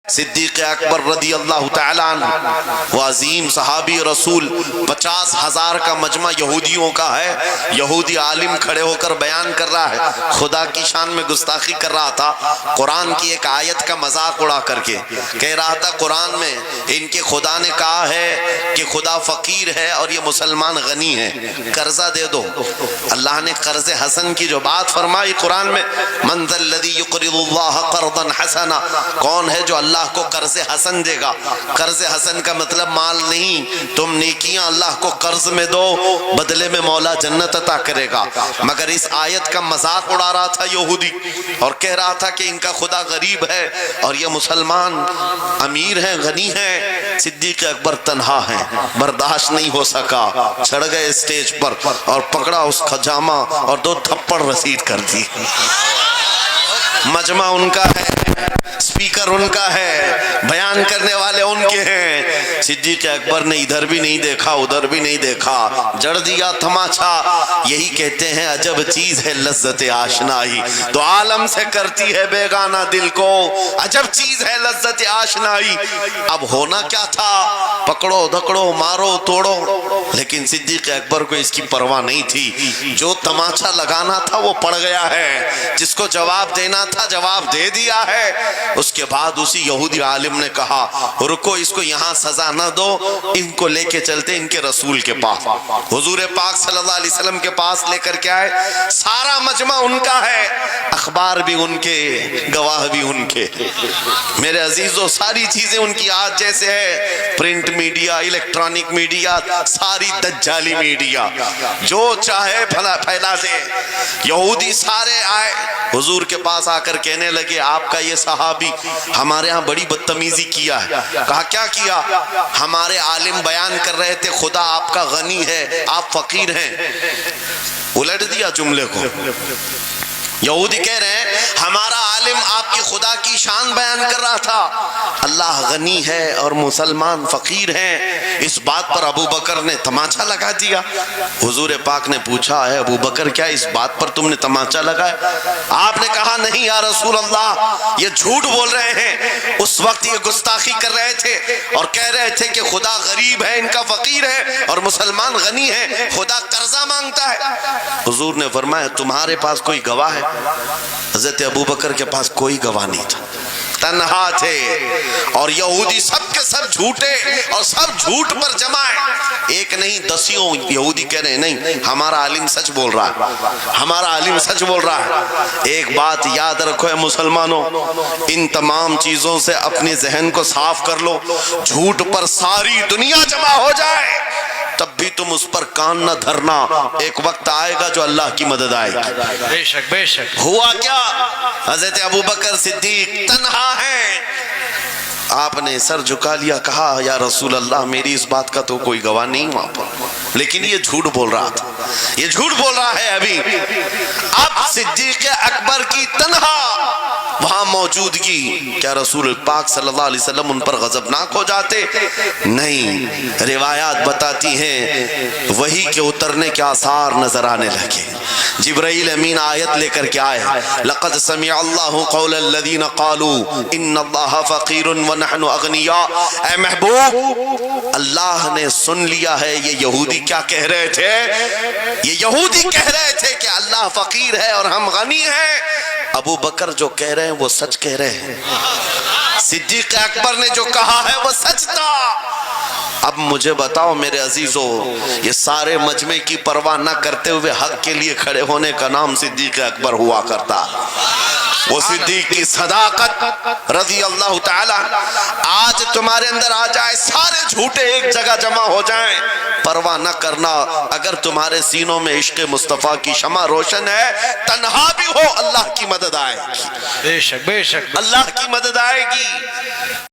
صدیق اکبر رضی اللہ تعالیٰ عنہ وہ عظیم صحابی رسول 50,000 کا مجمع یہودیوں کا ہے. یہودی عالم کھڑے ہو کر بیان کر رہا ہے, خدا کی شان میں گستاخی کر رہا تھا, قرآن کی ایک آیت کا مذاق اڑا کر کے کہہ رہا تھا قرآن میں ان کے خدا نے کہا ہے کہ خدا فقیر ہے اور یہ مسلمان غنی ہے, قرضہ دے دو. اللہ نے قرض حسن کی جو بات فرمائی قرآن میں, من ذا الذی یقرض اللہ قرضا حسنا, کون ہے جو اللہ کو قرض حسن دے گا. قرض حسن کا مطلب مال نہیں, تم نیکیاں اللہ کو قرض میں دو, بدلے میں مولا جنت عطا کرے گا. مگر اس آیت کا مذاق اڑا رہا تھا یہودی اور کہہ رہا تھا کہ ان کا خدا غریب ہے اور یہ مسلمان امیر ہیں, غنی ہیں. صدیق اکبر تنہا ہیں, برداشت نہیں ہو سکا, چڑھ گئے اسٹیج پر اور پکڑا اس کا جامہ اور 2 تھپڑ رسید کر دی. مجمع ان کا ہے, سپیکر ان کا ہے, بیان کرنے والے ان کے ہیں. صدیق اکبر نے ادھر بھی نہیں دیکھا ادھر بھی نہیں دیکھا, جڑ دیا تماچا. یہی کہتے ہیں عجب چیز ہے لذت آشنائی, تو عالم سے کرتی ہے بیگانہ دل کو. عجب چیز ہے لذت آشنائی. اب ہونا کیا تھا, پکڑو دھکڑو مارو توڑو, لیکن صدیق اکبر کو اس کی پرواہ نہیں تھی. جو تماچا لگانا تھا وہ پڑ گیا ہے, جس کو جواب دینا تھا جواب دے دیا ہے. اس کے بعد اسی یہودی عالم نے کہا رکو, اس کو یہاں سزا نہ دو, ان کو لے کے چلتے ان کے رسول کے پاس. حضور پاک صلی اللہ علیہ وسلم کے پاس لے کر کے آئے. سارا مجمع ان کا ہے, اخبار بھی ان کے, گواہ بھی ان کے. میرے عزیزو ساری چیزیں ان کی آج جیسے ہے, پرنٹ میڈیا, الیکٹرانک میڈیا, ساری دجالی میڈیا, جو چاہے پھیلا دے. یہودی سارے آئے حضور کے پاس آ کر کہنے لگے آپ کا یہ صحابی ہمارے ہاں بڑی بدتمیزی کیا ہے. کہا کیا کیا؟ ہمارے عالم بیان کر رہے تھے خدا آپ کا غنی ہے آپ فقیر ہیں. الٹ دیا جملے کو. یہودی کہہ رہے ہیں ہمارا عالم آپ کی خدا کی شان بیان کر رہا تھا, اللہ غنی ہے اور مسلمان فقیر ہیں. اس بات پر ابو بکر نے تماچا لگا دیا. حضور پاک نے پوچھا ہے ابو بکر کیا اس بات پر تم نے تماچا لگایا؟ آپ نے کہا نہیں یا رسول اللہ, یہ جھوٹ بول رہے ہیں. اس وقت یہ گستاخی کر رہے تھے اور کہہ رہے تھے کہ خدا غریب ہے, ان کا فقیر ہے, اور مسلمان غنی ہے, خدا قرضہ مانگتا ہے. حضور نے فرمایا تمہارے پاس کوئی گواہ ہے؟ حضرت ابو بکر کے پاس کوئی گواہ نہیں تھا, تنہا تھے. اور یہودی سب کے سب جھوٹے اور سب جھوٹ پر جمع ہے, ایک نہیں دسیوں یہودی کہہ رہے ہیں نہیں ہمارا عالم سچ بول رہا ہے, ہمارا عالم سچ بول رہا ہے. ایک بات یاد رکھو اے مسلمانوں, ان تمام چیزوں سے اپنے ذہن کو صاف کر لو. جھوٹ پر ساری دنیا جمع ہو جائے تب بھی تم اس پر کان نہ دھرنا, ایک وقت آئے گا جو اللہ کی مدد آئے گی. بے شک بے شک. ہوا کیا, حضرت ابوبکر صدیق تنہا ہیں. آپ نے سر جھکا لیا, کہا یا رسول اللہ میری اس بات کا تو کوئی گواہ نہیں وہاں پر, لیکن یہ جھوٹ بول رہا تھا, یہ جھوٹ بول رہا ہے ابھی. اب صدیق اکبر کی تنہا وہاں موجودگی, کیا رسول پاک صلی اللہ علیہ وسلم ان پر غضبناک ہو جاتے؟ نہیں. روایات بتاتی ہیں وحی کے اترنے کے آثار نظر آنے لگے. جبرائیل امین آیت لے کر کے آئے, لقد سمع اللہ قول الذین قالوا ان اللہ فقیر ونحن اغنیاء. اے محبوب اللہ نے سن لیا ہے یہ یہودی کیا کہہ رہے تھے. یہ یہودی کہہ رہے تھے کہ اللہ فقیر ہے اور ہم غنی ہیں. ابو بکر جو کہہ رہے ہیں وہ سچ کہہ رہے ہیں, صدیق اکبر نے جو کہا ہے وہ سچ تھا. اب مجھے بتاؤ میرے عزیزو, یہ سارے مجمع کی پرواہ نہ کرتے ہوئے حق کے لیے کھڑے ہونے کا نام صدیق اکبر ہوا کرتا. وہ صدیق کی صداقت رضی اللہ تعالی. آج تمہارے اندر آ جائے, سارے جھوٹے ایک جگہ جمع ہو جائیں, پرواہ نہ کرنا. اگر تمہارے سینوں میں عشق مصطفیٰ کی شمع روشن ہے, تنہا بھی ہو اللہ کی مدد آئے گی. بے شک بے شک. اللہ کی مدد آئے گی.